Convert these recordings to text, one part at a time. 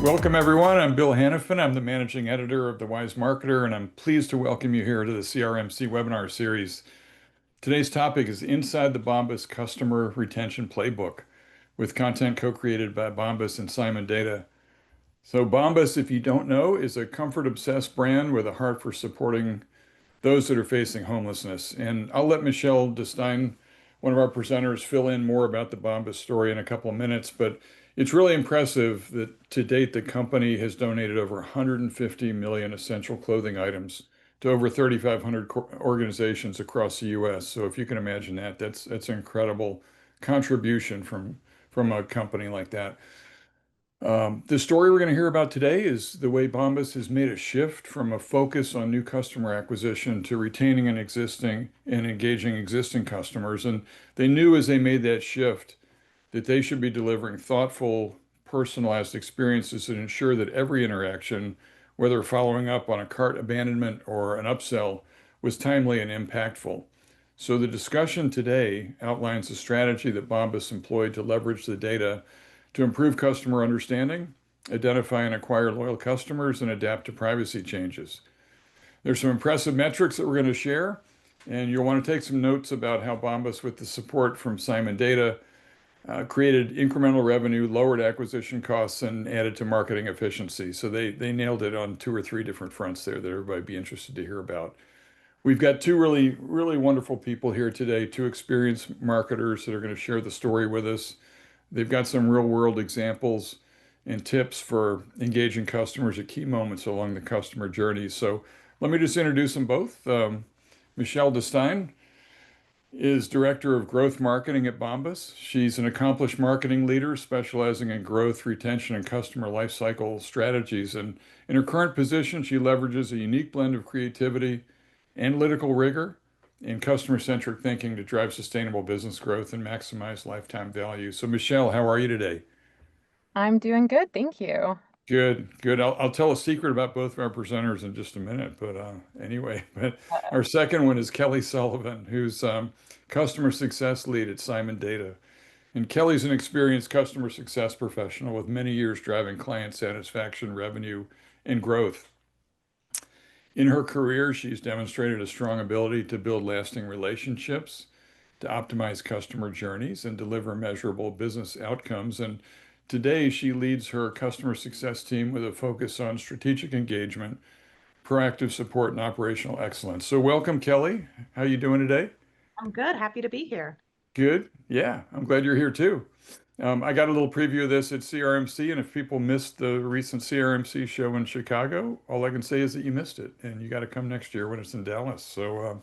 Welcome, everyone. I'm Bill Hannafin. I'm the managing editor of The Wise Marketer, and I'm pleased to welcome you here to the CRMC webinar series. Today's topic is Inside the Bombas Customer Retention Playbook, with content co-created by Bombas and Simon Data. So Bombas, if you don't know, is a comfort-obsessed brand with a heart for supporting those that are facing homelessness. And I'll let Michelle Destein, one of our presenters, fill in more about the Bombas story in a couple of minutes. But it's really impressive that to date, the company has donated over 150 million essential clothing items to over 3,500 organizations across the US. So if you can imagine that, that's an incredible contribution from a company like that. The story we're going to hear about today is the way Bombas has made a shift from a focus on new customer acquisition to retaining and engaging existing customers. And they knew as they made that shift that they should be delivering thoughtful, personalized experiences that ensure that every interaction, whether following up on a cart abandonment or an upsell, was timely and impactful. So the discussion today outlines the strategy that Bombas employed to leverage the data to improve customer understanding, identify and acquire loyal customers, and adapt to privacy changes. There's some impressive metrics that we're going to share, and you'll want to take some notes about how Bombas, with the support from Simon Data, created incremental revenue, lowered acquisition costs, and added to marketing efficiency. So they nailed it on 2 or 3 different fronts there that everybody would be interested to hear about. We've got 2 really, really wonderful people here today, 2 experienced marketers that are going to share the story with us. They've got some real world examples and tips for engaging customers at key moments along the customer journey. So let me just introduce them both. Michelle Destein is Director of Growth Marketing at Bombas. She's an accomplished marketing leader specializing in growth, retention, and customer lifecycle strategies. And in her current position, she leverages a unique blend of creativity, analytical rigor, and customer-centric thinking to drive sustainable business growth and maximize lifetime value. So, Michelle, how are you today? I'm doing good, thank you. Good, good. I'll tell a secret about both of our presenters in just a minute. But anyway, but our Uh-oh. second one is Kelly Sullivan, who's customer success lead at Simon Data. And Kelly's an experienced customer success professional with many years driving client satisfaction, revenue, and growth. In her career, she's demonstrated a strong ability to build lasting relationships, to optimize customer journeys, and deliver measurable business outcomes. And today, she leads her customer success team with a focus on strategic engagement, proactive support, and operational excellence. So welcome, Kelly. How are you doing today? I'm good. Happy to be here. Good. Yeah, I'm glad you're here too. I got a little preview of this at CRMC, and if people missed the recent CRMC show in Chicago, all I can say is that you missed it, and you got to come next year when it's in Dallas. So,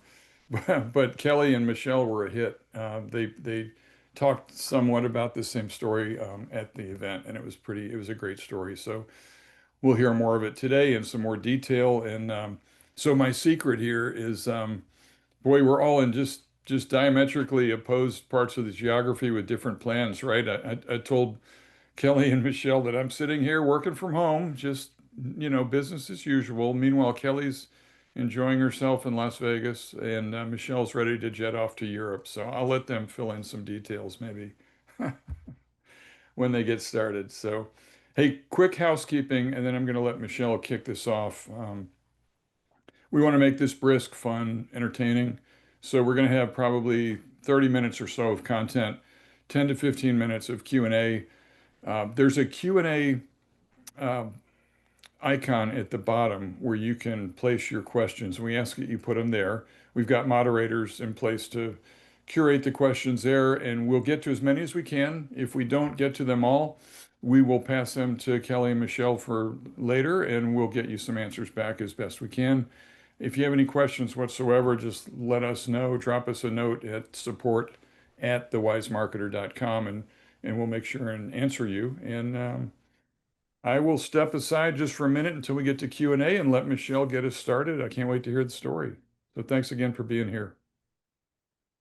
but Kelly and Michelle were a hit. They talked somewhat about the same story at the event, and it was a great story. So we'll hear more of it today in some more detail. And so my secret here is, boy, we're all in just diametrically opposed parts of the geography with different plans, right? I told Kelly and Michelle that I'm sitting here working from home, just business as usual. Meanwhile, Kelly's enjoying herself in Las Vegas, and Michelle's ready to jet off to Europe. So I'll let them fill in some details maybe when they get started. So, hey, quick housekeeping, and then I'm going to let Michelle kick this off. We want to make this brisk, fun, entertaining. So we're going to have probably 30 minutes or so of content, 10 to 15 minutes of Q&A. There's a Q&A icon at the bottom where you can place your questions. We ask that you put them there. We've got moderators in place to curate the questions there, and we'll get to as many as we can. If we don't get to them all, we will pass them to Kelly and Michelle for later, and we'll get you some answers back as best we can. If you have any questions whatsoever, just let us know. Drop us a note at support@thewisemarketer.com, and we'll make sure and answer you. And I will step aside just for a minute until we get to Q&A and let Michelle get us started. I can't wait to hear the story. So thanks again for being here.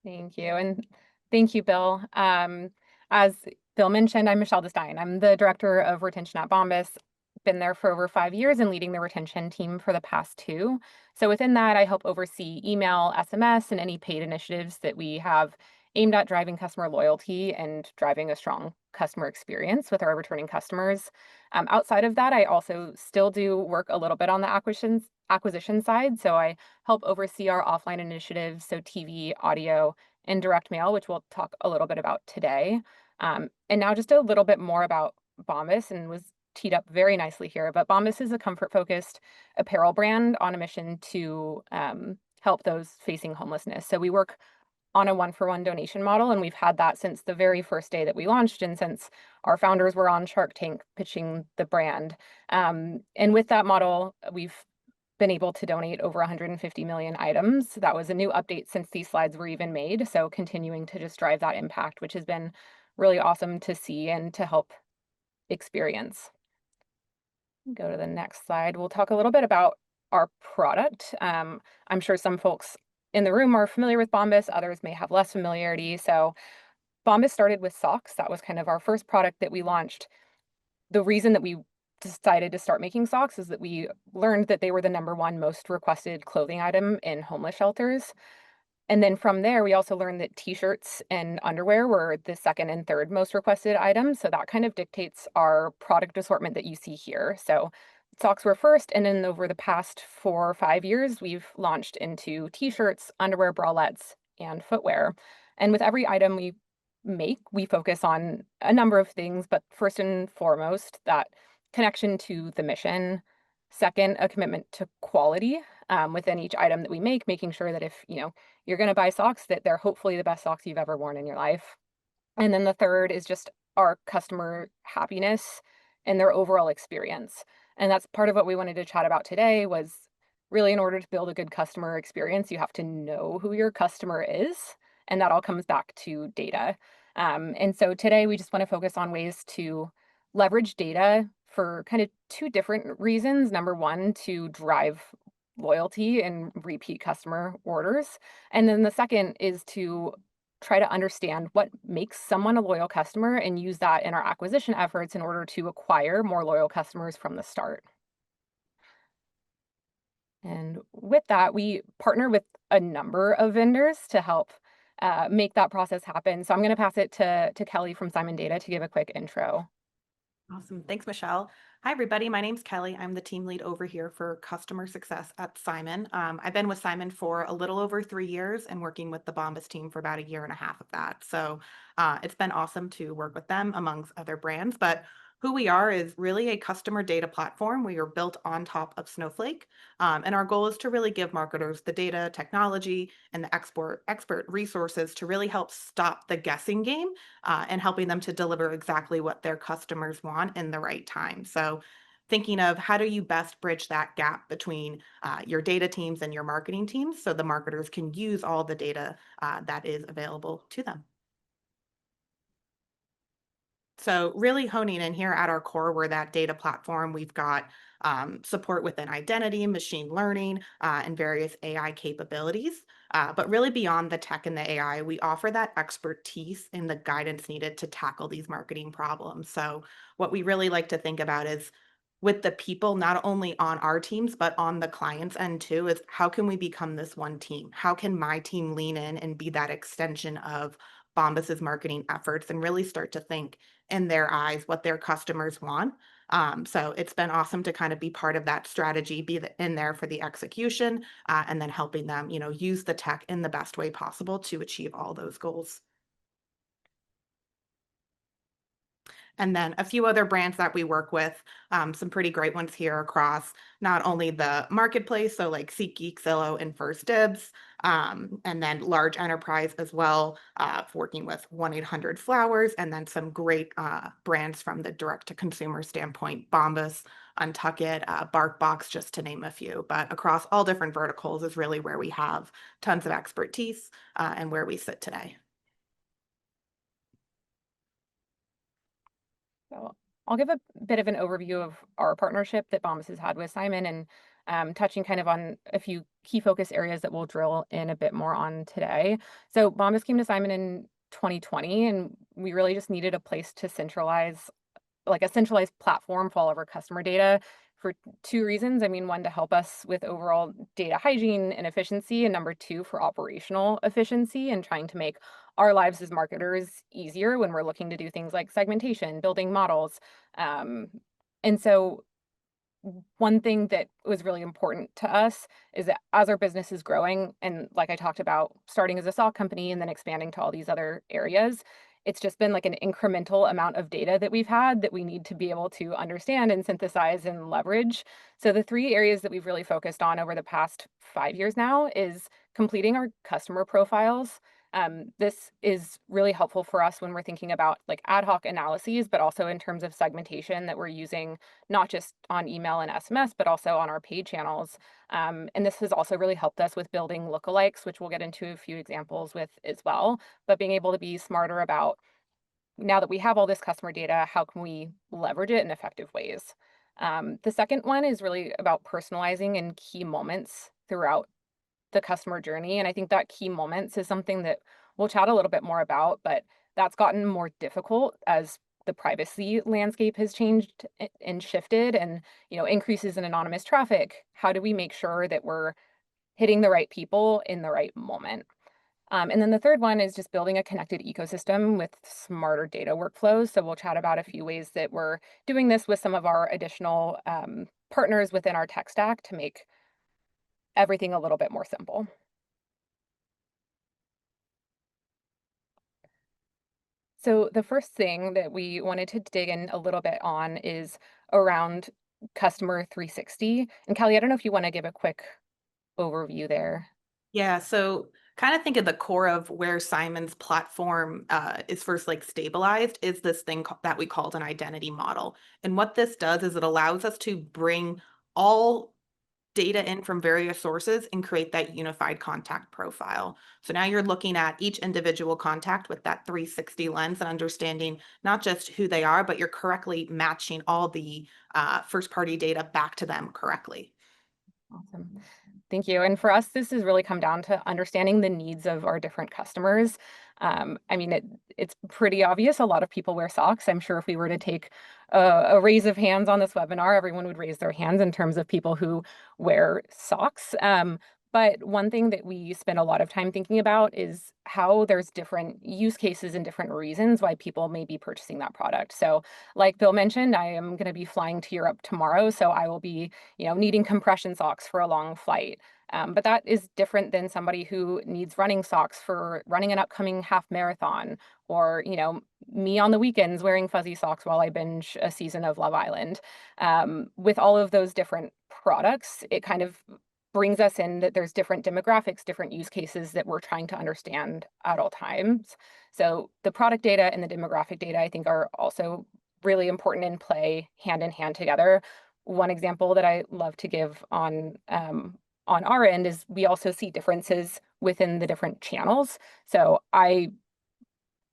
Thank you. And thank you, Bill. As Bill mentioned, I'm Michelle Destein. I'm the Director of Retention at Bombas. Been there for over 5 years and leading the retention team for the past 2. So within that, I help oversee email, SMS, and any paid initiatives that we have aimed at driving customer loyalty and driving a strong customer experience with our returning customers. Outside of that, I also still do work a little bit on the acquisition side. So I help oversee our offline initiatives, so TV, audio, and direct mail, which we'll talk a little bit about today. And now just a little bit more about Bombas, and was teed up very nicely here. But Bombas is a comfort-focused apparel brand on a mission to help those facing homelessness. So we work on a one-for-one donation model, and we've had that since the very first day that we launched, and since our founders were on Shark Tank pitching the brand. And with that model, we've been able to donate over 150 million items. That was a new update since these slides were even made. So continuing to just drive that impact, which has been really awesome to see and to help experience. Go to the next slide. We'll talk a little bit about our product. I'm sure some folks in the room are familiar with Bombas, others may have less familiarity. So Bombas started with socks. That was kind of our first product that we launched. The reason that we decided to start making socks is that we learned that they were the #1 most requested clothing item in homeless shelters. And then from there, we also learned that t-shirts and underwear were the second and third most requested items. So that kind of dictates our product assortment that you see here. So socks were first, and then over the past 4 or 5 years, we've launched into t-shirts, underwear, bralettes, and footwear. And with every item we make, we focus on a number of things, but first and foremost, that connection to the mission. Second, a commitment to quality within each item that we make, making sure that if you're going to buy socks, that they're hopefully the best socks you've ever worn in your life. And then the third is just our customer happiness and their overall experience. And that's part of what we wanted to chat about today. Was really, in order to build a good customer experience, you have to know who your customer is. And that all comes back to data. And so today we just want to focus on ways to leverage data for kind of two different reasons. Number one, to drive loyalty and repeat customer orders. And then the second is to try to understand what makes someone a loyal customer and use that in our acquisition efforts in order to acquire more loyal customers from the start. And with that, we partner with a number of vendors to help make that process happen. So I'm going to pass it to Kelly from Simon Data to give a quick intro. Awesome. Thanks, Michelle. Hi, everybody. My name's Kelly. I'm the team lead over here for customer success at Simon. I've been with Simon for a little over 3 years and working with the Bombas team for about 1.5 years of that. So it's been awesome to work with them amongst other brands. But who we are is really a customer data platform. We are built on top of Snowflake. And our goal is to really give marketers the data, technology, and the expert resources to really help stop the guessing game and helping them to deliver exactly what their customers want in the right time. So thinking of how do you best bridge that gap between your data teams and your marketing teams so the marketers can use all the data that is available to them. So really honing in here at our core, we're that data platform. We've got support within identity, machine learning, and various AI capabilities. But really beyond the tech and the AI, we offer that expertise and the guidance needed to tackle these marketing problems. So what we really like to think about is with the people, not only on our teams, but on the client's end too, is how can we become this one team? How can my team lean in and be that extension of Bombas's marketing efforts and really start to think in their eyes what their customers want? So it's been awesome to kind of be part of that strategy, in there for the execution, and then helping them, use the tech in the best way possible to achieve all those goals. And then a few other brands that we work with, some pretty great ones here across not only the marketplace, so like SeatGeek, Zillow, and 1stDibs, and then large enterprise as well, working with 1-800-Flowers, and then some great brands from the direct-to-consumer standpoint, Bombas, Untuckit, BarkBox, just to name a few. But across all different verticals is really where we have tons of expertise and where we sit today. So I'll give a bit of an overview of our partnership that Bombas has had with Simon, and touching kind of on a few key focus areas that we'll drill in a bit more on today. So Bombas came to Simon in 2020, and we really just needed a place to centralize, like a centralized platform for all of our customer data, for two reasons. I mean, one, to help us with overall data hygiene and efficiency, and number two, for operational efficiency and trying to make our lives as marketers easier when we're looking to do things like segmentation, building models. And so one thing that was really important to us is that as our business is growing, and like I talked about, starting as a SOC company and then expanding to all these other areas, it's just been like an incremental amount of data that we've had that we need to be able to understand and synthesize and leverage. So the three areas that we've really focused on over the past 5 years now is completing our customer profiles. This is really helpful for us when we're thinking about like ad hoc analyses, but also in terms of segmentation that we're using not just on email and SMS, but also on our paid channels. And this has also really helped us with building lookalikes, which we'll get into a few examples with as well. But being able to be smarter about now that we have all this customer data, how can we leverage it in effective ways? The second one is really about personalizing in key moments throughout the customer journey. And I think that key moments is something that we'll chat a little bit more about, but that's gotten more difficult as the privacy landscape has changed and shifted and, increases in anonymous traffic. How do we make sure that we're hitting the right people in the right moment? And then the third one is just building a connected ecosystem with smarter data workflows. So we'll chat about a few ways that we're doing this with some of our additional partners within our tech stack to make everything a little bit more simple. So the first thing that we wanted to dig in a little bit on is around customer 360. And Kelly, I don't know if you want to give a quick overview there. Yeah, so kind of think of the core of where Simon's platform is first like stabilized is this thing that we called an identity model. And what this does is it allows us to bring all data in from various sources and create that unified contact profile. So now you're looking at each individual contact with that 360 lens and understanding not just who they are, but you're correctly matching all the first party data back to them correctly. Awesome. Thank you. And for us, this has really come down to understanding the needs of our different customers. I mean, it's pretty obvious. A lot of people wear socks. I'm sure if we were to take a raise of hands on this webinar, everyone would raise their hands in terms of people who wear socks. But one thing that we spend a lot of time thinking about is how there's different use cases and different reasons why people may be purchasing that product. So like Bill mentioned, I am going to be flying to Europe tomorrow. So I will be needing compression socks for a long flight. But that is different than somebody who needs running socks for running an upcoming half marathon, or, me on the weekends wearing fuzzy socks while I binge a season of Love Island. With all of those different products, it kind of brings us in that there's different demographics, different use cases that we're trying to understand at all times. So the product data and the demographic data, I think, are also really important and play hand in hand together. One example that I love to give on our end is we also see differences within the different channels. So I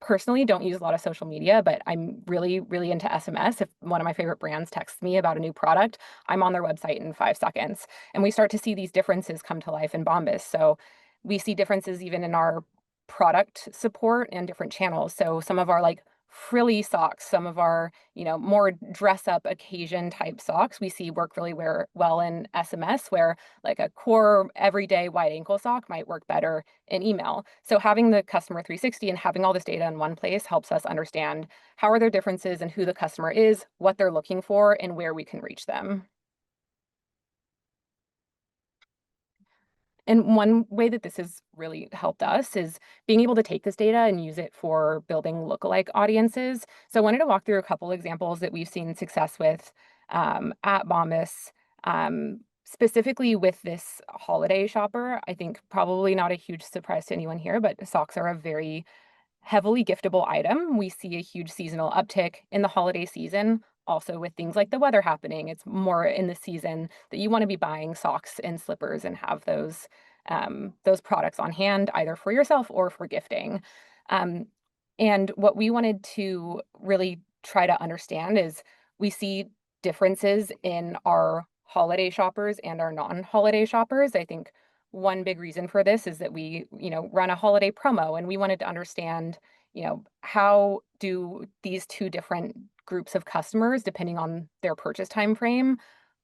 personally don't use a lot of social media, but I'm really, really into SMS. If one of my favorite brands texts me about a new product, I'm on their website in 5 seconds. And we start to see these differences come to life in Bombas. So we see differences even in our product support and different channels. So some of our like frilly socks, some of our, more dress up occasion type socks, we see work really well in SMS, where like a core everyday wide ankle sock might work better in email. So having the customer 360 and having all this data in one place helps us understand how are their differences and who the customer is, what they're looking for, and where we can reach them. And one way that this has really helped us is being able to take this data and use it for building lookalike audiences. So I wanted to walk through a couple examples that we've seen success with at Bombas, specifically with this holiday shopper. I think probably not a huge surprise to anyone here, but socks are a very heavily giftable item. We see a huge seasonal uptick in the holiday season. Also, with things like the weather happening, it's more in the season that you want to be buying socks and slippers and have those products on hand, either for yourself or for gifting. And what we wanted to really try to understand is we see differences in our holiday shoppers and our non-holiday shoppers. I think one big reason for this is that we, run a holiday promo, and we wanted to understand, how do these two different groups of customers, depending on their purchase time frame,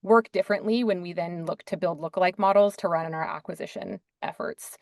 work differently when we then look to build lookalike models to run in our acquisition efforts.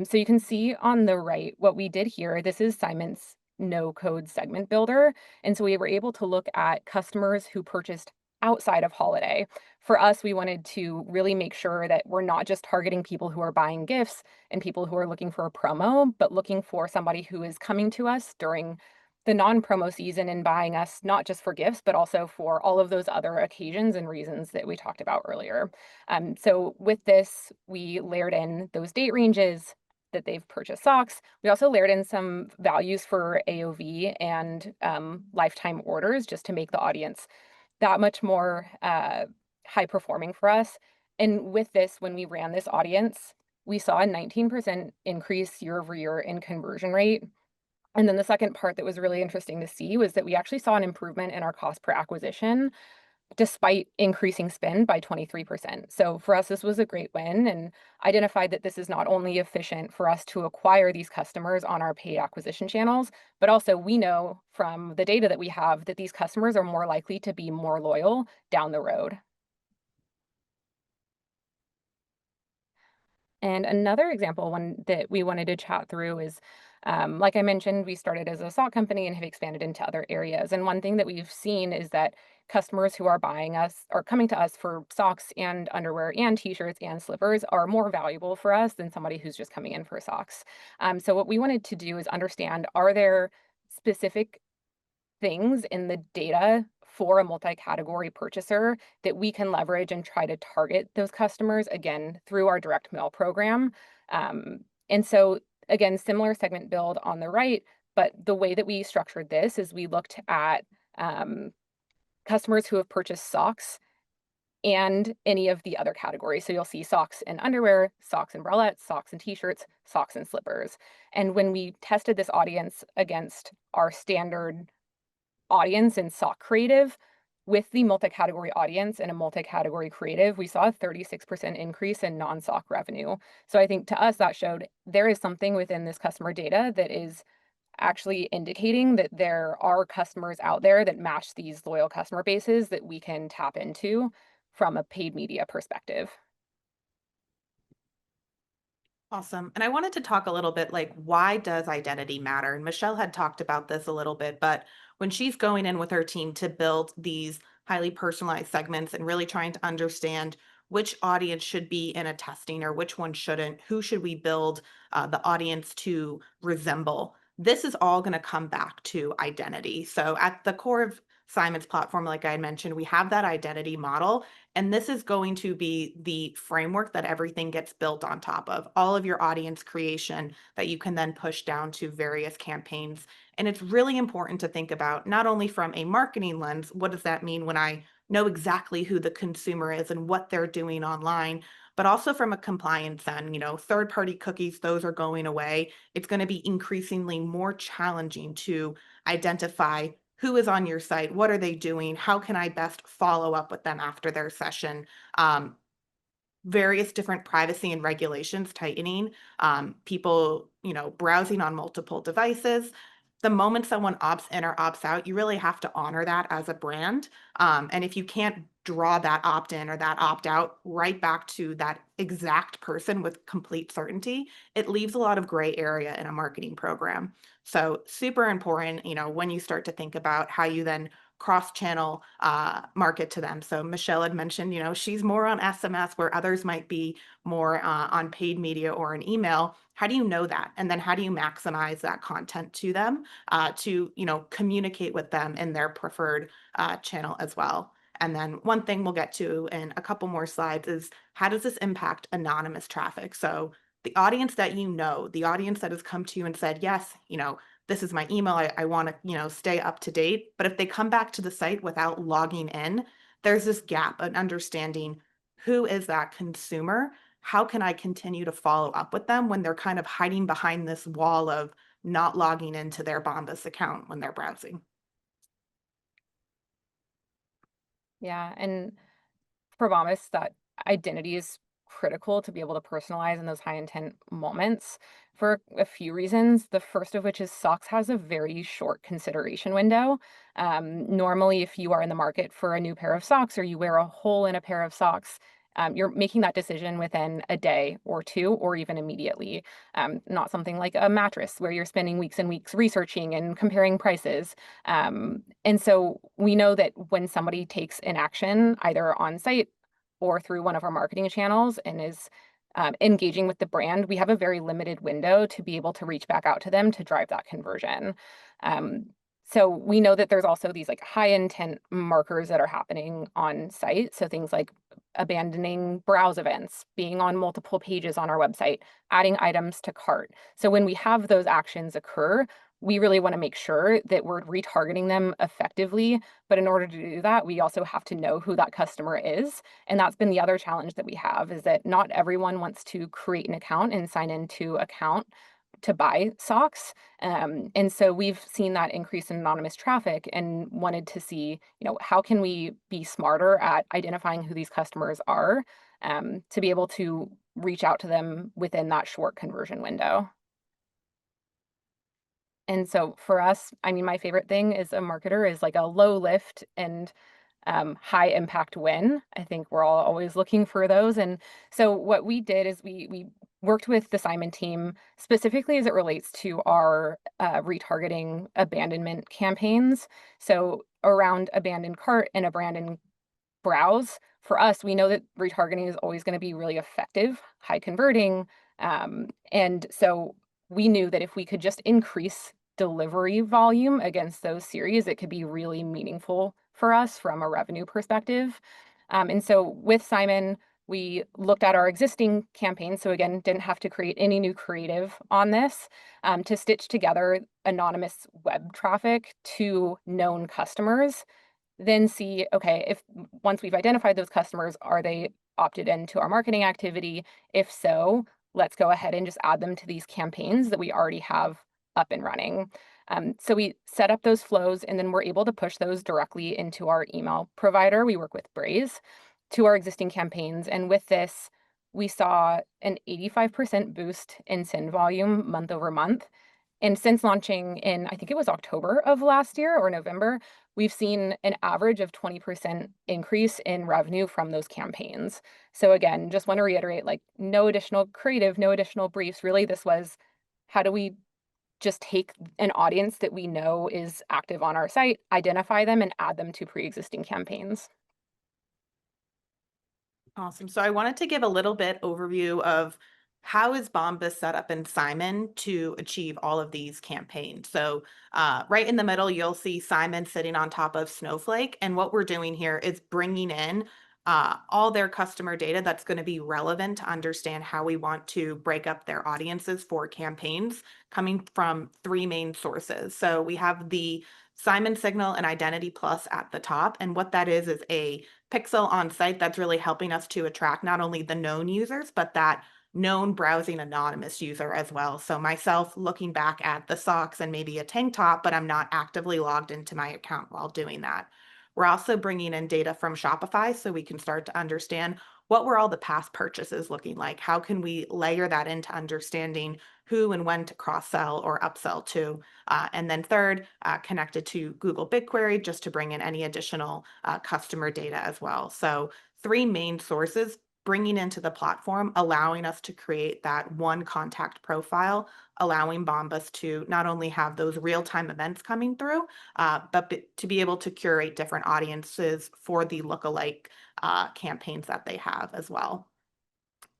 So you can see on the right what we did here. This is Simon's no-code segment builder. And so we were able to look at customers who purchased outside of holiday. For us, we wanted to really make sure that we're not just targeting people who are buying gifts and people who are looking for a promo, but looking for somebody who is coming to us during the non-promo season and buying us not just for gifts, but also for all of those other occasions and reasons that we talked about earlier. So with this, we layered in those date ranges that they've purchased socks. We also layered in some values for AOV and lifetime orders just to make the audience that much more high performing for us. And with this, when we ran this audience, we saw a 19% increase year over year in conversion rate. And then the second part that was really interesting to see was that we actually saw an improvement in our cost per acquisition despite increasing spend by 23%. So for us, this was a great win and identified that this is not only efficient for us to acquire these customers on our paid acquisition channels, but also we know from the data that we have that these customers are more likely to be more loyal down the road. And another example, one that we wanted to chat through is, like I mentioned, we started as a sock company and have expanded into other areas. And one thing that we've seen is that customers who are buying us or coming to us for socks and underwear and t-shirts and slippers are more valuable for us than somebody who's just coming in for socks. So what we wanted to do is understand, are there specific things in the data for a multi-category purchaser that we can leverage and try to target those customers again through our direct mail program. And so again, similar segment build on the right, but the way that we structured this is we looked at customers who have purchased socks and any of the other categories. So you'll see socks and underwear, socks and bralettes, socks and t-shirts, socks and slippers. And when we tested this audience against our standard audience and sock creative with the multi-category audience and a multi-category creative, we saw a 36% increase in non-sock revenue. So I think to us that showed there is something within this customer data that is actually indicating that there are customers out there that match these loyal customer bases that we can tap into from a paid media perspective. Awesome. And I wanted to talk a little bit like, why does identity matter? And Michelle had talked about this a little bit, but when she's going in with her team to build these highly personalized segments and really trying to understand which audience should be in a testing or which one shouldn't, who should we build the audience to resemble? This is all going to come back to identity. So at the core of Simon's platform, like I had mentioned, we have that identity model. And this is going to be the framework that everything gets built on top of, all of your audience creation that you can then push down to various campaigns. And it's really important to think about, not only from a marketing lens, what does that mean when I know exactly who the consumer is and what they're doing online, but also from a compliance end, third-party cookies, those are going away. It's going to be increasingly more challenging to identify who is on your site, what are they doing, how can I best follow up with them after their session. Various different privacy and regulations tightening, people, browsing on multiple devices. The moment someone opts in or opts out, you really have to honor that as a brand. And if you can't draw that opt in or that opt out right back to that exact person with complete certainty, it leaves a lot of gray area in a marketing program. So super important, when you start to think about how you then cross-channel market to them. So Michelle had mentioned, she's more on SMS where others might be more on paid media or an email. How do you know that? And then how do you maximize that content to them to, communicate with them in their preferred channel as well? And then one thing we'll get to in a couple more slides is, how does this impact anonymous traffic? So the audience that the audience that has come to you and said, yes, this is my email, I want to, stay up to date. But if they come back to the site without logging in, there's this gap in understanding, who is that consumer? How can I continue to follow up with them when they're kind of hiding behind this wall of not logging into their Bombas account when they're browsing? Yeah, and for Bombas, that identity is critical to be able to personalize in those high intent moments for a few reasons. The first of which is socks has a very short consideration window. Normally, if you are in the market for a new pair of socks or you wear a hole in a pair of socks, you're making that decision within a day or two, or even immediately. Not something like a mattress where you're spending weeks and weeks researching and comparing prices. And so we know that when somebody takes an action, either on site or through one of our marketing channels, and is engaging with the brand, we have a very limited window to be able to reach back out to them to drive that conversion. Um, so we know that there's also these like high intent markers that are happening on site. So things like abandoning browse events, being on multiple pages on our website, adding items to cart. So when we have those actions occur, we really want to make sure that we're retargeting them effectively. But in order to do that, we also have to know who that customer is. And that's been the other challenge that we have, is that not everyone wants to create an account and sign into account to buy socks. And so we've seen that increase in anonymous traffic and wanted to see, how can we be smarter at identifying who these customers are, to be able to reach out to them within that short conversion window. And so for us, I mean, my favorite thing as a marketer is like a low lift and high impact win. I think we're all always looking for those. And so what we did is we worked with the Simon team specifically as it relates to our retargeting abandonment campaigns. So around abandoned cart and abandoned browse, for us, we know that retargeting is always going to be really effective, high converting. And so we knew that if we could just increase delivery volume against those series, it could be really meaningful for us from a revenue perspective. And so with Simon, we looked at our existing campaign. So again, didn't have to create any new creative on this, to stitch together anonymous web traffic to known customers. Then see, okay, if once we've identified those customers, are they opted into our marketing activity? If so, let's go ahead and just add them to these campaigns that we already have up and running. So we set up those flows, and then we're able to push those directly into our email provider. We work with Braze to our existing campaigns. And with this, we saw an 85% boost in send volume month over month. And since launching in, I think it was October of last year or November, we've seen an average of 20% increase in revenue from those campaigns. So again, just want to reiterate, like, no additional creative, no additional briefs. Really, this was, how do we just take an audience that we know is active on our site, identify them, and add them to pre-existing campaigns? Awesome. So I wanted to give a little bit overview of how is Bombas set up in Simon to achieve all of these campaigns. So right in the middle, you'll see Simon sitting on top of Snowflake. And what we're doing here is bringing in all their customer data that's going to be relevant to understand how we want to break up their audiences for campaigns, coming from three main sources. So we have the Simon Signal and Identity Plus at the top. And what that is a pixel on site that's really helping us to attract not only the known users, but that known browsing anonymous user as well. So myself looking back at the socks and maybe a tank top, but I'm not actively logged into my account while doing that. We're also bringing in data from Shopify so we can start to understand what were all the past purchases looking like. How can we layer that into understanding who and when to cross-sell or upsell to? And then third, connected to Google BigQuery just to bring in any additional customer data as well. So three main sources bringing into the platform, allowing us to create that one contact profile, allowing Bombas to not only have those real-time events coming through, but to be able to curate different audiences for the lookalike campaigns that they have as well.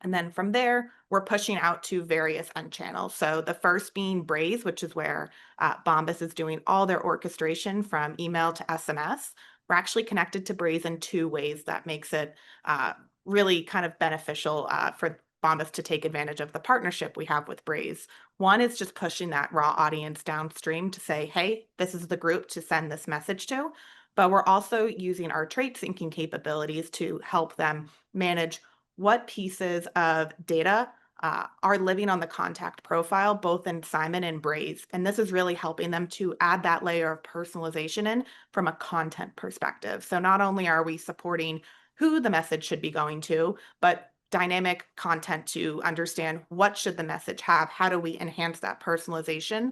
And then from there, we're pushing out to various end channels. So the first being Braze, which is where Bombas is doing all their orchestration from email to SMS. We're actually connected to Braze in two ways that makes it really kind of beneficial for Bombas to take advantage of the partnership we have with Braze. One is just pushing that raw audience downstream to say, hey, this is the group to send this message to. But we're also using our trait syncing capabilities to help them manage what pieces of data are living on the contact profile, both in Simon and Braze. And this is really helping them to add that layer of personalization in from a content perspective. So not only are we supporting who the message should be going to, but dynamic content to understand what should the message have, how do we enhance that personalization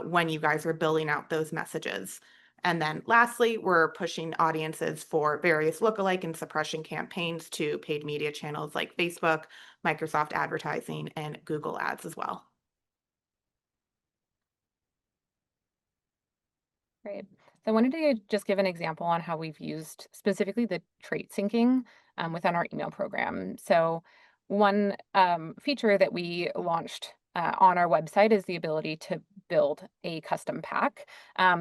when you guys are building out those messages. And then lastly, we're pushing audiences for various lookalike and suppression campaigns to paid media channels like Facebook, Microsoft Advertising, and Google Ads as well. Great. So I wanted to just give an example on how we've used specifically the trait syncing within our email program. So one feature that we launched on our website is the ability to build a custom pack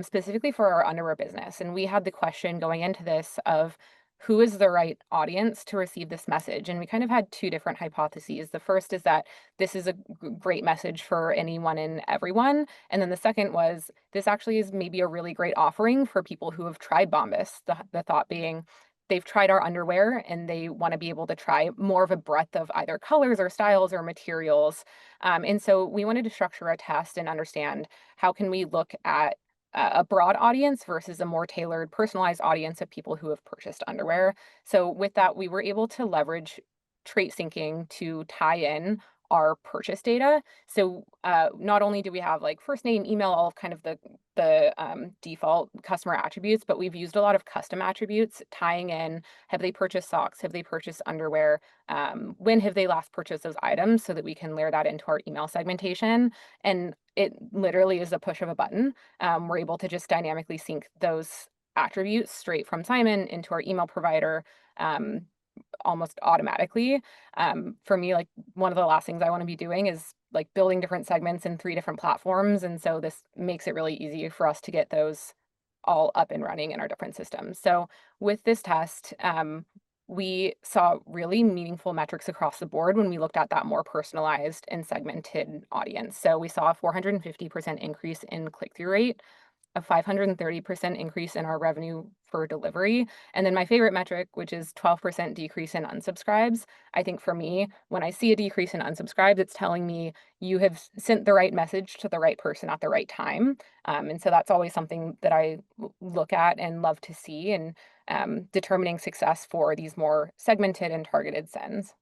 specifically for our underwear business. And we had the question going into this of who is the right audience to receive this message? And we kind of had two different hypotheses. The first is that this is a great message for anyone and everyone. And then the second was this actually is maybe a really great offering for people who have tried Bombas. The thought being they've tried our underwear and they want to be able to try more of a breadth of either colors or styles or materials. And so we wanted to structure a test and understand how can we look at a broad audience versus a more tailored, personalized audience of people who have purchased underwear. So with that, we were able to leverage trait syncing to tie in our purchase data. So not only do we have like first name, email, all of kind of the default customer attributes, but we've used a lot of custom attributes tying in, have they purchased socks? Have they purchased underwear? When have they last purchased those items so that we can layer that into our email segmentation? And it literally is a push of a button. We're able to just dynamically sync those attributes straight from Simon into our email provider almost automatically. For me, like one of the last things I want to be doing is like building different segments in 3 different platforms. And so this makes it really easy for us to get those all up and running in our different systems. So with this test, we saw really meaningful metrics across the board when we looked at that more personalized and segmented audience. So we saw a 450% increase in click-through rate, a 530% increase in our revenue for delivery. And then my favorite metric, which is 12% decrease in unsubscribes. I think for me, when I see a decrease in unsubscribes, it's telling me you have sent the right message to the right person at the right time. And so that's always something that I look at and love to see and determining success for these more segmented and targeted sends.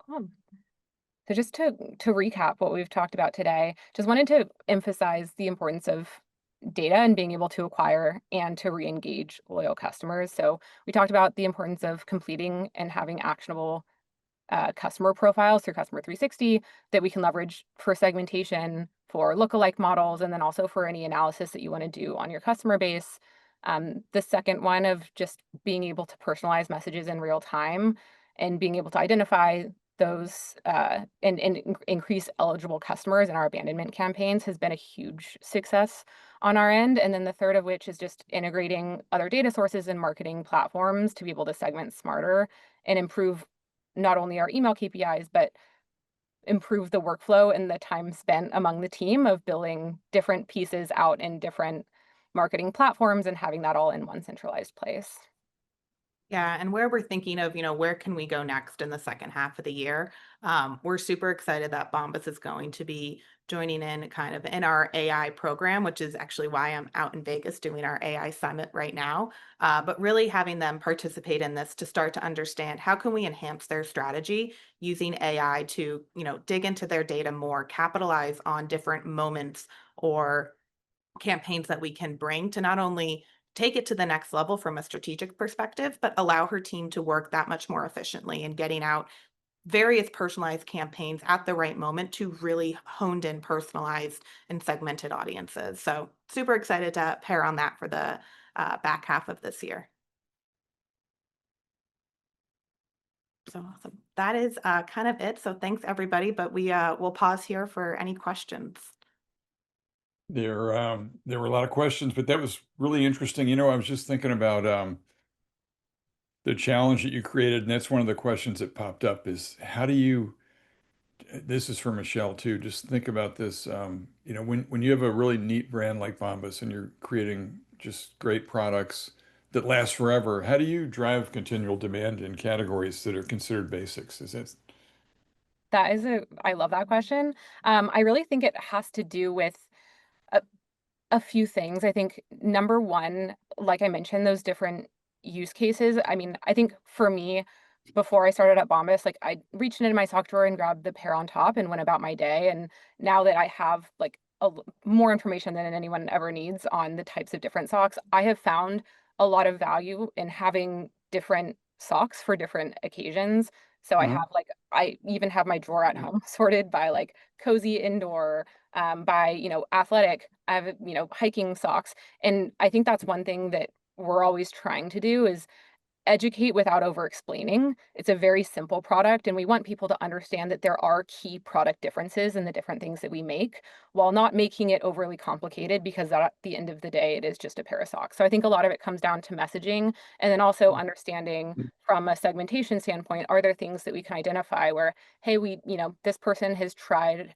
Cool. So just to recap what we've talked about today, just wanted to emphasize the importance of data and being able to acquire and to re-engage loyal customers. So we talked about the importance of completing and having actionable customer profiles through Customer 360 that we can leverage for segmentation, for lookalike models, and then also for any analysis that you want to do on your customer base. The second one of just being able to personalize messages in real time and being able to identify those and increase eligible customers in our abandonment campaigns has been a huge success on our end. And then the third of which is just integrating other data sources and marketing platforms to be able to segment smarter and improve not only our email KPIs, but improve the workflow and the time spent among the team of building different pieces out in different marketing platforms and having that all in one centralized place. Yeah, and where we're thinking of, where can we go next in the second half of the year? We're super excited that Bombas is going to be joining in kind of in our AI program, which is actually why I'm out in Vegas doing our AI summit right now. But really having them participate in this to start to understand how can we enhance their strategy using AI to, dig into their data more, capitalize on different moments or campaigns that we can bring to not only take it to the next level from a strategic perspective, but allow her team to work that much more efficiently in getting out various personalized campaigns at the right moment to really honed in personalized and segmented audiences. So super excited to pair on that for the back half of this year. So awesome. That is kind of it. So thanks everybody, but we'll pause here for any questions. There were a lot of questions, but that was really interesting. I was just thinking about the challenge that you created, and that's one of the questions that popped up is how do you, this is for Michelle too, just think about this, when you have a really neat brand like Bombas and you're creating just great products that last forever, how do you drive continual demand in categories that are considered basics? I love that question. I really think it has to do with a, a few things. I think number one, like I mentioned, those different use cases. I mean, I think for me, before I started at Bombas, like I reached into my sock drawer and grabbed the pair on top and went about my day. And now that I have like more information than anyone ever needs on the types of different socks, I have found a lot of value in having different socks for different occasions. So I Uh-huh. have like, I even have my drawer at home sorted by like cozy indoor, by, athletic, I have, hiking socks. And I think that's one thing that we're always trying to do is educate without over explaining. It's a very simple product, and we want people to understand that there are key product differences in the different things that we make while not making it overly complicated because at the end of the day, it is just a pair of socks. So I think a lot of it comes down to messaging and then also understanding from a segmentation standpoint, are there things that we can identify where, hey, this person has tried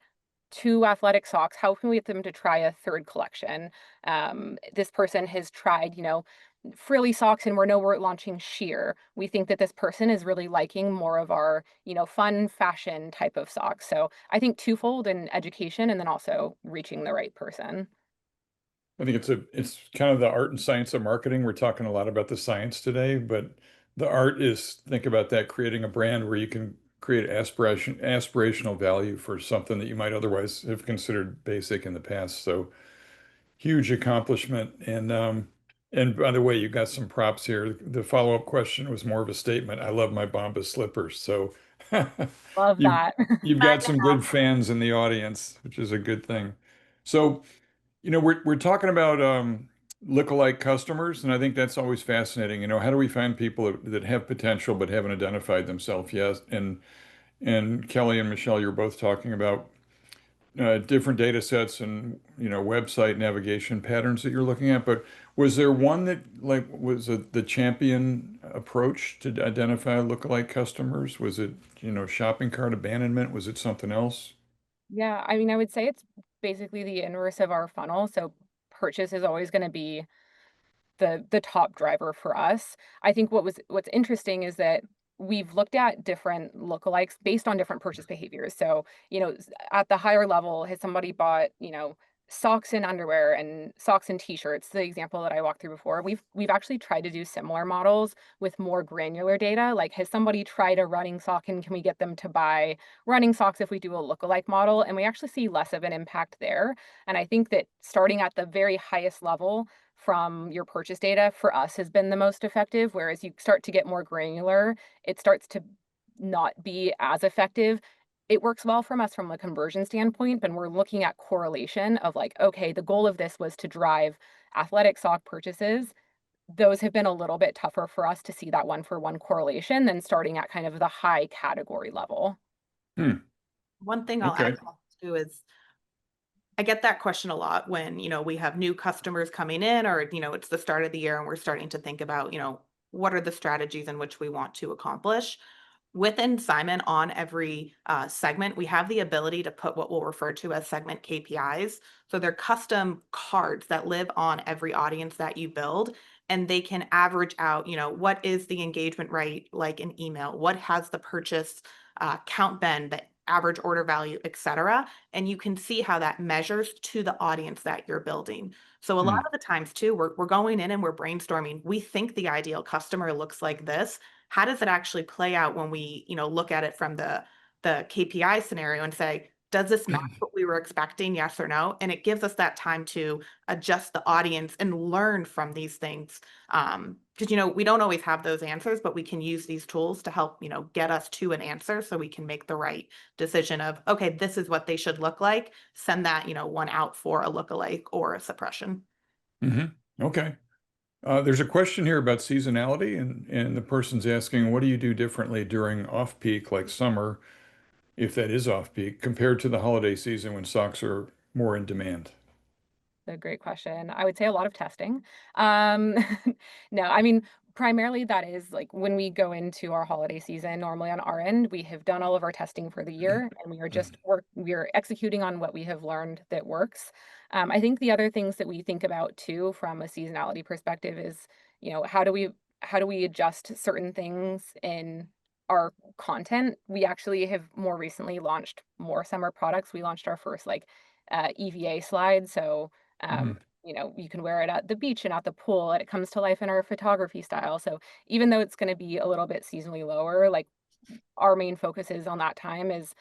two athletic socks. How can we get them to try a third collection? This person has tried, frilly socks and we're launching sheer. We think that this person is really liking more of our, fun fashion type of socks. So I think twofold in education and then also reaching the right person. I think it's kind of the art and science of marketing. We're talking a lot about the science today, but the art is, think about that, creating a brand where you can create aspirational value for something that you might otherwise have considered basic in the past. So huge accomplishment. And by the way, you got some props here. The follow-up question was more of a statement. I love my Bombas slippers. So Love you've that. you've got some good fans in the audience, which is a good thing. So we're talking about lookalike customers, and I think that's always fascinating. How do we find people that have potential but haven't identified themselves yet? And Kelly and Michelle, you're both talking about different data sets and website navigation patterns that you're looking at. But was there one that like was the champion approach to identify lookalike customers? Was it shopping cart abandonment? Was it something else? Yeah, I mean, I would say it's basically the inverse of our funnel. So purchase is always going to be the top driver for us. I think what's interesting is that we've looked at different lookalikes based on different purchase behaviors. So, at the higher level, has somebody bought, socks and underwear and socks and t-shirts, the example that I walked through before. We've actually tried to do similar models with more granular data. Like, has somebody tried a running sock and can we get them to buy running socks if we do a lookalike model? And we actually see less of an impact there. And I think that starting at the very highest level from your purchase data for us has been the most effective. Whereas you start to get more granular, it starts to not be as effective. It works well from us from a conversion standpoint, but we're looking at correlation of like, okay, the goal of this was to drive athletic sock purchases. Those have been a little bit tougher for us to see that one-for-one correlation than starting at kind of the high category level. Hmm. One thing I'll add Okay. to is I get that question a lot when, we have new customers coming in or, it's the start of the year and we're starting to think about, what are the strategies in which we want to accomplish. Within Simon, on every segment, we have the ability to put what we'll refer to as segment KPIs. So they're custom cards that live on every audience that you build, and they can average out, what is the engagement rate like in email? What has the purchase count been, the average order value, et cetera. And you can see how that measures to the audience that you're building. So a lot Hmm. of the times too, we're going in and we're brainstorming. We think the ideal customer looks like this. How does it actually play out when we, look at it from the KPI scenario and say, does this match what we were expecting? Yes or no? And it gives us that time to adjust the audience and learn from these things. Because, we don't always have those answers, but we can use these tools to help, get us to an answer so we can make the right decision of, okay, this is what they should look like. Send that, one out for a lookalike or a suppression. Okay. There's a question here about seasonality, and the person's asking, what do you do differently during off-peak, like summer, if that is off-peak, compared to the holiday season when socks are more in demand? A great question. I would say a lot of testing. Um, no, I mean, primarily that is like when we go into our holiday season, normally on our end, we have done all of our testing for the year and we are executing on what we have learned that works. I think the other things that we think about too from a seasonality perspective is, how do we adjust certain things in our content? We actually have more recently launched more summer products. We launched our first like EVA slide. So Mhm. you can wear it at the beach and at the pool, and it comes to life in our photography style. So even though it's going to be a little bit seasonally lower, like our main focus is on that time is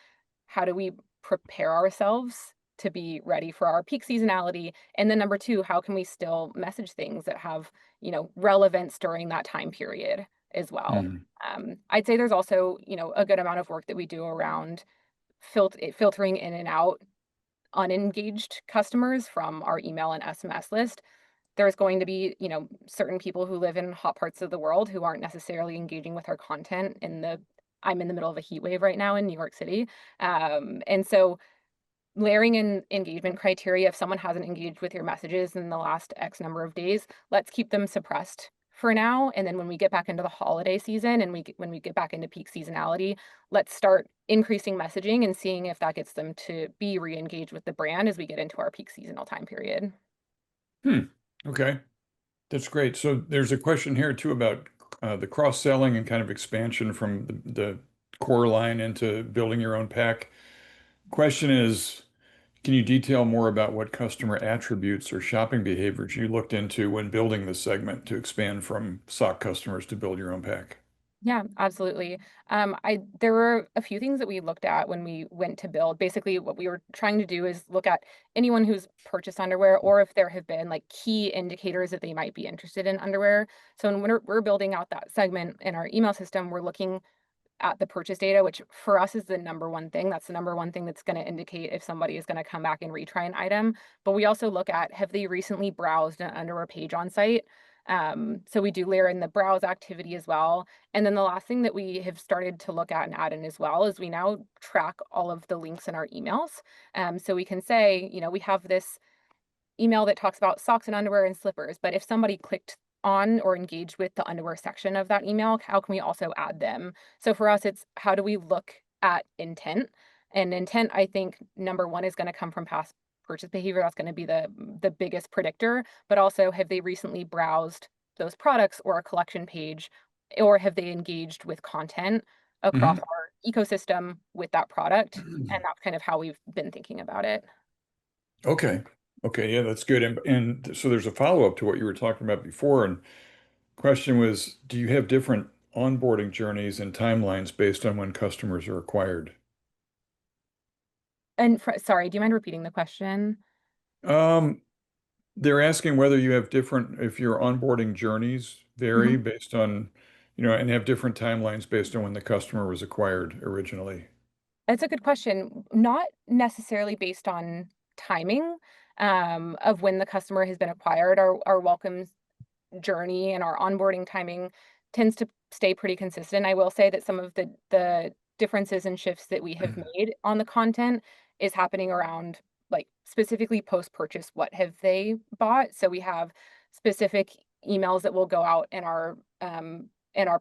how do we prepare ourselves to be ready for our peak seasonality? And then number two, how can we still message things that have, relevance during that time period as well? Mhm. I'd say there's also, a good amount of work that we do around filtering in and out unengaged customers from our email and SMS list. There's going to be, certain people who live in hot parts of the world who aren't necessarily engaging with our content I'm in the middle of a heat wave right now in New York City. And so layering in engagement criteria, if someone hasn't engaged with your messages in the last X number of days, let's keep them suppressed for now. And then when we get back into the holiday season and when we get back into peak seasonality, let's start increasing messaging and seeing if that gets them to be re-engaged with the brand as we get into our peak seasonal time period. Okay, that's great. So there's a question here too about the cross-selling and kind of expansion from the core line into building your own pack. Question is, can you detail more about what customer attributes or shopping behaviors you looked into when building this segment to expand from sock customers to build your own pack? Yeah, absolutely. There were a few things that we looked at when we went to build. Basically, what we were trying to do is look at anyone who's purchased underwear, or if there have been like key indicators that they might be interested in underwear. So when we're building out that segment in our email system, we're looking at the purchase data, which for us is the number one thing. That's the number one thing that's going to indicate if somebody is going to come back and retry an item. But we also look at, have they recently browsed an underwear page on site? So we do layer in the browse activity as well. And then the last thing that we have started to look at and add in as well is we now track all of the links in our emails. So we can say, we have this email that talks about socks and underwear and slippers, but if somebody clicked on or engaged with the underwear section of that email, how can we also add them? So for us, it's how do we look at intent? And intent, I think, number one is going to come from past purchase behavior. That's going to be the biggest predictor, but also have they recently browsed those products or a collection page, or have they engaged with content across Mhm. our ecosystem with that product? And that's kind of how we've been thinking about it. Okay. Okay. Yeah, that's good. And so there's a follow-up to what you were talking about before. And question was, do you have different onboarding journeys and timelines based on when customers are acquired? And sorry, do you mind repeating the question? Um, they're asking whether you have different, if your onboarding journeys vary Mhm. based on, and have different timelines based on when the customer was acquired originally. That's a good question. Not necessarily based on timing, of when the customer has been acquired. Our welcome journey and our onboarding timing tends to stay pretty consistent. I will say that some of the differences and shifts that we have made on the content is happening around like specifically post-purchase, what have they bought? So we have specific emails that will go out in our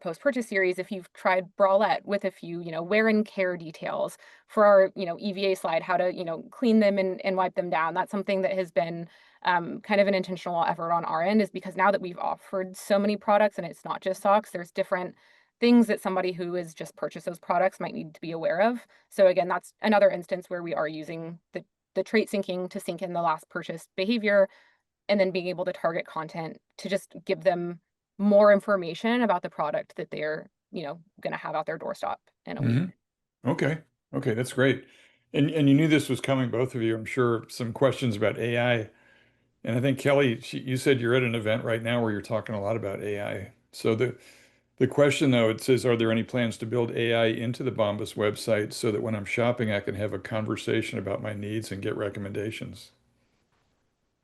post-purchase series if you've tried bralette with a few, wear and care details for our, EVA slide, how to, clean them and wipe them down. That's something that has been kind of an intentional effort on our end, is because now that we've offered so many products and it's not just socks, there's different things that somebody who has just purchased those products might need to be aware of. So again, that's another instance where we are using the trait syncing to sync in the last purchase behavior, and then being able to target content to just give them more information about the product that they're, going to have out their doorstep in a week. Hmm. Okay. Okay, that's great. And you knew this was coming, both of you. I'm sure some questions about AI. And I think Kelly, you said you're at an event right now where you're talking a lot about AI. So the question though, it says, are there any plans to build AI into the Bombas website so that when I'm shopping, I can have a conversation about my needs and get recommendations?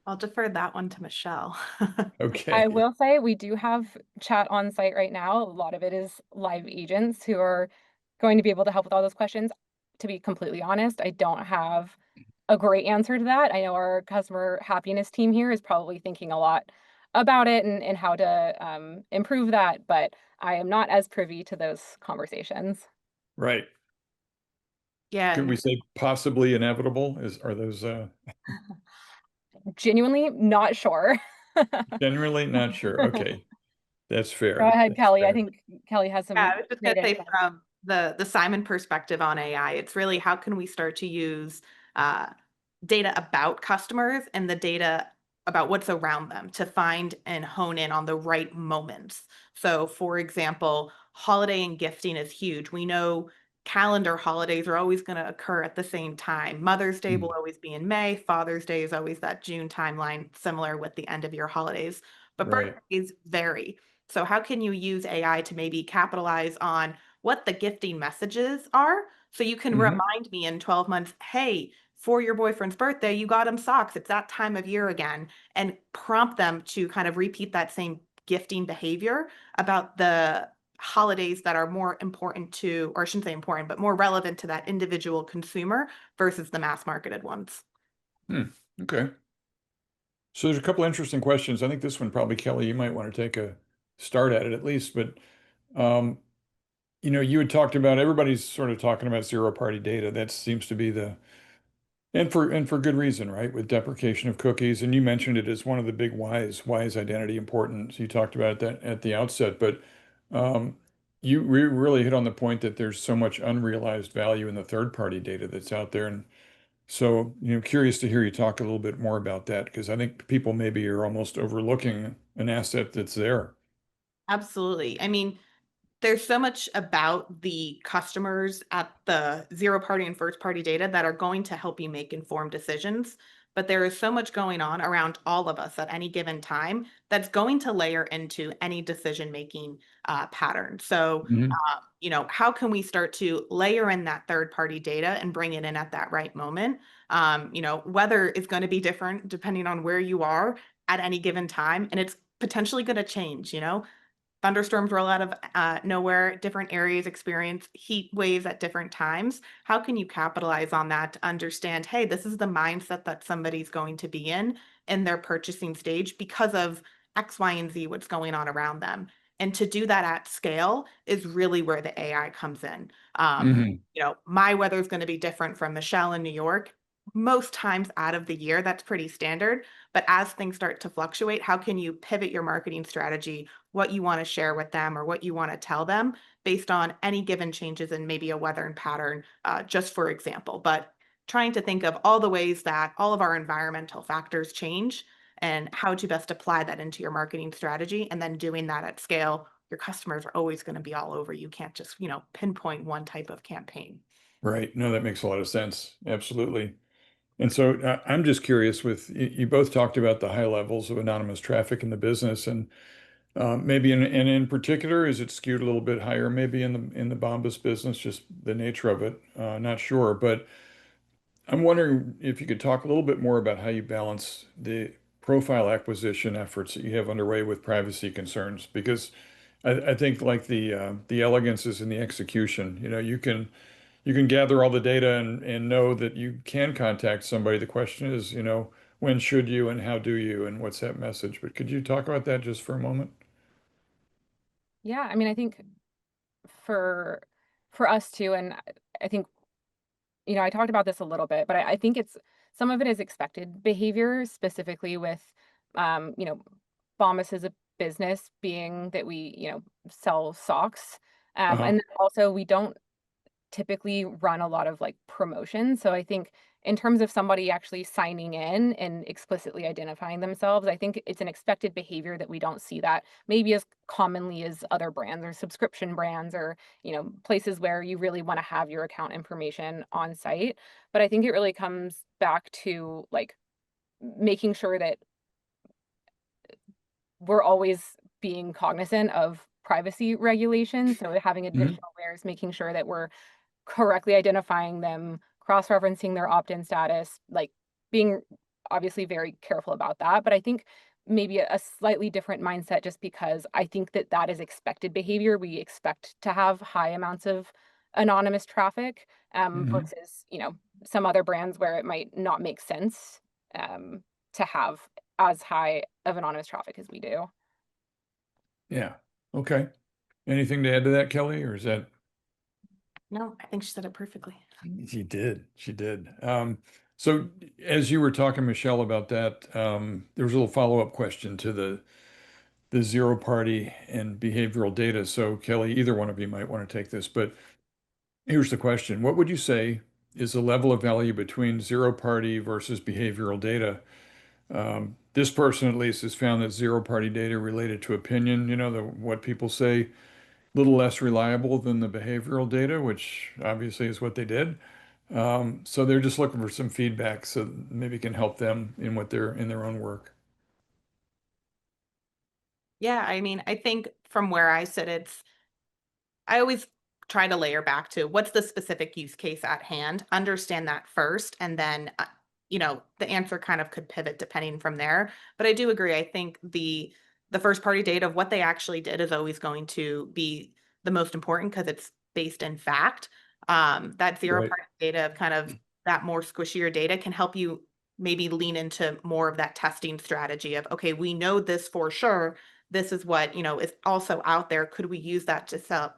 I'll defer that one to Michelle. I Okay. will say we do have chat on site right now. A lot of it is live agents who are going to be able to help with all those questions. To be completely honest, I don't have a great answer to that. I know our customer happiness team here is probably thinking a lot about it and how to improve that, but I am not as privy to those conversations. Right. Yeah, Could we and say possibly inevitable? Are those Genuinely not sure. generally not sure? Okay. That's Go fair. ahead, That's Kelly. I fair. think Kelly has yeah, some I was just great gonna say insight. from the Simon perspective on AI, it's really how can we start to use uh, data about customers and the data about what's around them to find and hone in on the right moments. So, for example, holiday and gifting is huge. We know calendar holidays are always going to occur at the same time. Mother's Day will Mm. always be in May. Father's Day is always that June timeline, similar with the end of year holidays. But Right. birthdays vary. So, how can you use AI to maybe capitalize on what the gifting messages are? So, you can Hmm. remind me in 12 months, hey, for your boyfriend's birthday, you got him socks. It's that time of year again, and prompt them to kind of repeat that same gifting behavior about the holidays that are more important to, or I shouldn't say important, but more relevant to that individual consumer versus the mass marketed ones. Hmm. Okay. So there's a couple interesting questions. I think this one probably, Kelly, you might want to take a start at it at least. But um, you had talked about everybody's sort of talking about zero party data. That seems to be the and for good reason, right? With deprecation of cookies. And you mentioned it as one of the big whys. Why is identity important? So you talked about that at the outset, but um, you really hit on the point that there's so much unrealized value in the third party data that's out there. And so, curious to hear you talk a little bit more about that because I think people maybe are almost overlooking an asset that's there. Absolutely. I mean, there's so much about the customers at the zero party and first party data that are going to help you make informed decisions. But there is so much going on around all of us at any given time that's going to layer into any decision making pattern. So, Hmm. how can we start to layer in that third party data and bring it in at that right moment? Weather is going to be different depending on where you are at any given time, and it's potentially going to change. Thunderstorms roll out of nowhere. Different areas experience heat waves at different times. How can you capitalize on that to understand, hey, this is the mindset that somebody's going to be in their purchasing stage because of X, Y, and Z, what's going on around them. And to do that at scale is really where the AI comes in. Hmm. My weather is going to be different from Michelle in New York. Most times out of the year, that's pretty standard. But as things start to fluctuate, how can you pivot your marketing strategy, what you want to share with them or what you want to tell them based on any given changes in maybe a weather and pattern, just for example. But trying to think of all the ways that all of our environmental factors change and how to best apply that into your marketing strategy and then doing that at scale. Your customers are always going to be all over. You can't just, pinpoint one type of campaign. Right. No, that makes a lot of sense. Absolutely. And so I'm just curious with you both talked about the high levels of anonymous traffic in the business and maybe in particular, is it skewed a little bit higher maybe in the Bombas business, just the nature of it? Not sure, but I'm wondering if you could talk a little bit more about how you balance the profile acquisition efforts that you have underway with privacy concerns, because I think like the elegance is in the execution. You can gather all the data and know that you can contact somebody. The question is, when should you and how do you and what's that message? But could you talk about that just for a moment? Yeah, I mean, I think for for us too, and I think, I talked about this a little bit, but I think it's some of it is expected behavior, specifically with, um, you know, Bombas as a business being that we, sell socks. Uh-huh. And then also we don't typically run a lot of like promotions. So I think in terms of somebody actually signing in and explicitly identifying themselves, I think it's an expected behavior that we don't see that maybe as commonly as other brands or subscription brands or, places where you really want to have your account information on site. But I think it really comes back to like making sure that we're always being cognizant of privacy regulations. So having Hmm. additional layers, making sure that we're correctly identifying them, cross-referencing their opt-in status, like being obviously very careful about that. But I think maybe a slightly different mindset just because I think that that is expected behavior. We expect to have high amounts of anonymous traffic Hmm. versus, some other brands where it might not make sense to have as high of anonymous traffic as we do. Yeah. Okay. Anything to add to that, Kelly, or is that? No, I think she said it perfectly. She did. She did. So as you were talking, Michelle, about that, there was a little follow-up question to the zero party and behavioral data. So Kelly, either one of you might want to take this, but here's the question. What would you say is the level of value between zero party versus behavioral data This person at least has found that zero-party data related to opinion, what people say, a little less reliable than the behavioral data, which obviously is what they did. So they're just looking for some feedback so maybe it can help them in their own work. Yeah, I mean, I think from where I sit, I always try to layer back to what's the specific use case at hand, understand that first, and then, the answer kind of could pivot depending from there. But I do agree. I think the first party data of what they actually did is always going to be the most important because it's based in fact. That zero Right. party data of kind of that more squishier data can help you maybe lean into more of that testing strategy of, okay, we know this for sure, this is what, is also out there. Could we use that to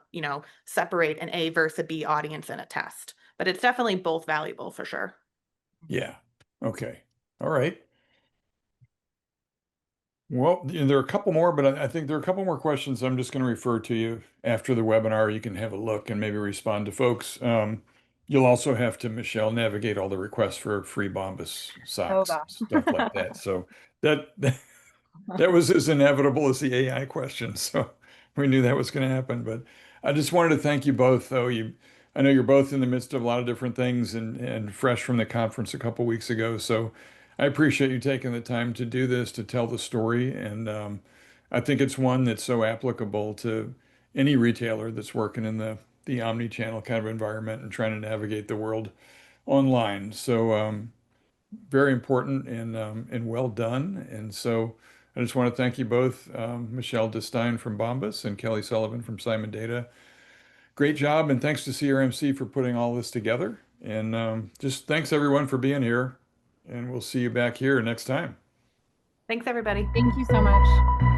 separate an A versus a B audience in a test? But it's definitely both valuable for sure. Yeah. Okay. All right. Well, there are a couple more, but I think there are a couple more questions I'm just going to refer to you after the webinar. You can have a look and maybe respond to folks. You'll also have to, Michelle, navigate all the requests for free Bombas Oh socks, gosh. stuff like that. So that that was as inevitable as the AI question. So we knew that was going to happen. But I just wanted to thank you both, though. I know you're both in the midst of a lot of different things and fresh from the conference a couple weeks ago. So I appreciate you taking the time to do this, to tell the story. And I think it's one that's so applicable to any retailer that's working in the omni-channel kind of environment and trying to navigate the world online. So very important and well done. And so I just want to thank you both, Michelle Destein from Bombas and Kelly Sullivan from Simon Data. Great job, and thanks to CRMC for putting all this together. And just thanks everyone for being here, and we'll see you back here next time. Thanks, everybody. Thank you so much.